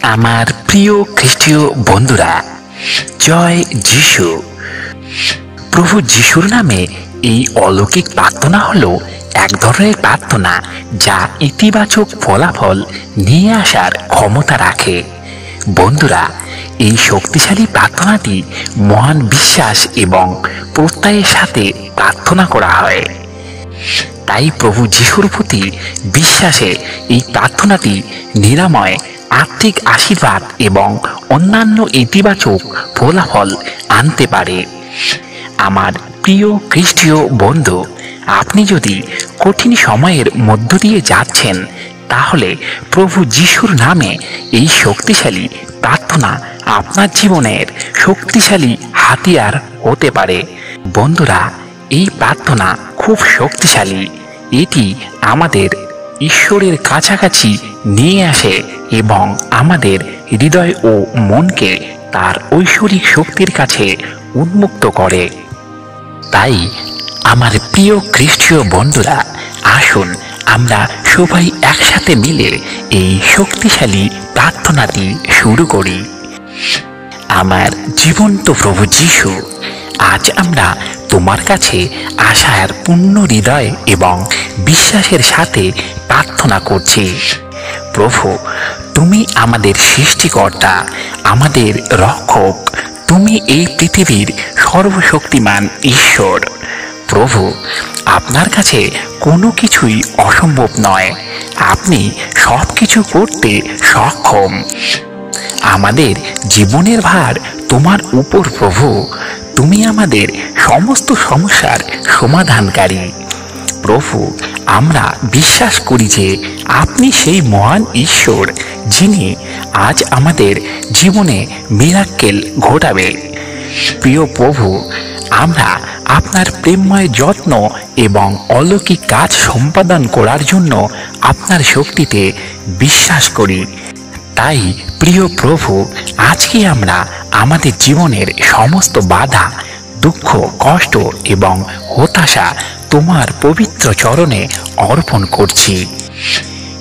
আমার প্রিয় খ্রিস্টীয় বন্ধুরা, জয় যিশু। প্রভু যিশুর নামে এই অলৌকিক প্রার্থনা হলো এক ধরনের প্রার্থনা যা ইতিবাচক ফলাফল নিয়ে আসার ক্ষমতা রাখে। বন্ধুরা, এই শক্তিশালী প্রার্থনাটি মহান বিশ্বাস এবং প্রত্যয়ের সাথে প্রার্থনা করা হয়। তাই প্রভু যিশুর প্রতি বিশ্বাসে এই প্রার্থনাটি নিরাময়, আর্থিক আশীর্বাদ এবং অন্যান্য ইতিবাচক ফলাফল আনতে পারে। আমার প্রিয় খ্রিস্টীয় বন্ধু, আপনি যদি কঠিন সময়ের মধ্য দিয়ে যাচ্ছেন, তাহলে প্রভু যিশুর নামে এই শক্তিশালী প্রার্থনা আপনার জীবনের শক্তিশালী হাতিয়ার হতে পারে। বন্ধুরা, এই প্রার্থনা খুব শক্তিশালী। এটি আমাদের ঈশ্বরের কাছাকাছি নিয়ে আসে এবং আমাদের হৃদয় ও মনকে তার ঐশ্বরিক শক্তির কাছে উন্মুক্ত করে। তাই আমার প্রিয় খ্রিস্টীয় বন্ধুরা, আসুন আমরা সবাই একসাথে মিলে এই শক্তিশালী প্রার্থনাটি শুরু করি। আমার জীবন্ত প্রভু যিশু, আজ আমরা তোমার কাছে আশার পূর্ণ হৃদয় এবং বিশ্বাসের সাথে প্রার্থনা করছি। প্রভু, তুমি আমাদের সৃষ্টিকর্তা, আমাদের রক্ষক, তুমি এই পৃথিবীর সর্বশক্তিমান ঈশ্বর। প্রভু, আপনার কাছে কোনো কিছুই অসম্ভব নয়। আপনি সব কিছু করতে সক্ষম। আমাদের জীবনের ভার তোমার উপর প্রভু। তুমি আমাদের সমস্ত সমস্যার সমাধানকারী। প্রভু, আমরা বিশ্বাস করি যে আপনি সেই মহান ঈশ্বর যিনি আজ আমাদের জীবনে মিরাক্কেল ঘটাবে। প্রিয় প্রভু, আমরা আপনার প্রেমময় যত্ন এবং অলৌকিক কাজ সম্পাদন করার জন্য আপনার শক্তিতে বিশ্বাস করি। তাই প্রিয় প্রভু, আজকে আমরা আমাদের জীবনের সমস্ত বাধা, দুঃখ, কষ্ট এবং হতাশা তোমার পবিত্র চরণে অর্পণ করছি।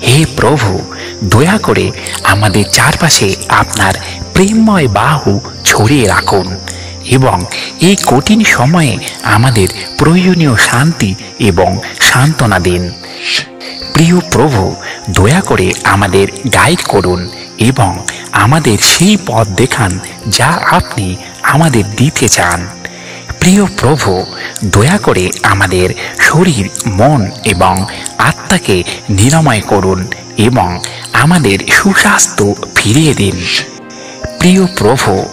হে প্রভু, দয়া করে আমাদের চারপাশে আপনার প্রেমময় বাহু ছড়িয়ে রাখুন এবং এই কঠিন সময়ে আমাদের প্রয়োজনীয় শান্তি এবং সান্ত্বনা দিন। প্রিয় প্রভু, দয়া করে আমাদের গাইড করুন এবং আমাদের সেই পথ দেখান যা আপনি আমাদের দিতে চান। প্রিয় প্রভু, দয়া করে আমাদের শরীর, মন এবং আত্মাকে নিরাময় করুন এবং আমাদের সুস্বাস্থ্য ফিরিয়ে দিন। প্রিয় প্রভু,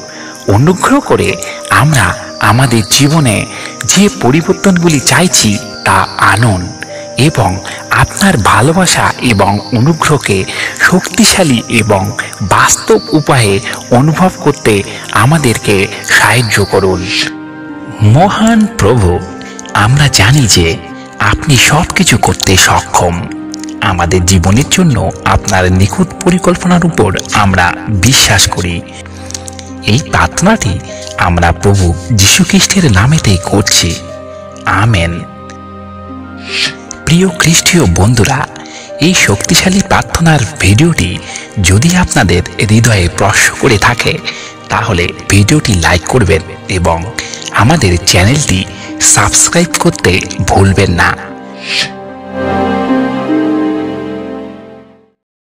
অনুগ্রহ করে আমরা আমাদের জীবনে যে পরিবর্তনগুলি চাইছি তা আনুন এবং আপনার ভালোবাসা এবং অনুগ্রহকে শক্তিশালী এবং বাস্তব উপায়ে অনুভব করতে আমাদেরকে সাহায্য করুন। মহান প্রভু, আমরা জানি যে আপনি সব কিছু করতে সক্ষম। আমাদের জীবনের জন্য আপনার নিখুঁত পরিকল্পনার উপর আমরা বিশ্বাস করি। এই প্রার্থনাটি আমরা প্রভু যীশু খ্রিস্টের নামেতেই করছি। আমেন। প্রিয় খ্রিস্টীয় বন্ধুরা, এই শক্তিশালী প্রার্থনার ভিডিওটি যদি আপনাদের হৃদয়ে স্পর্শ করে থাকে, তাহলে ভিডিওটি লাইক করবেন এবং আমাদের চ্যানেলটি সাবস্ক্রাইব করতে ভুলবেন না।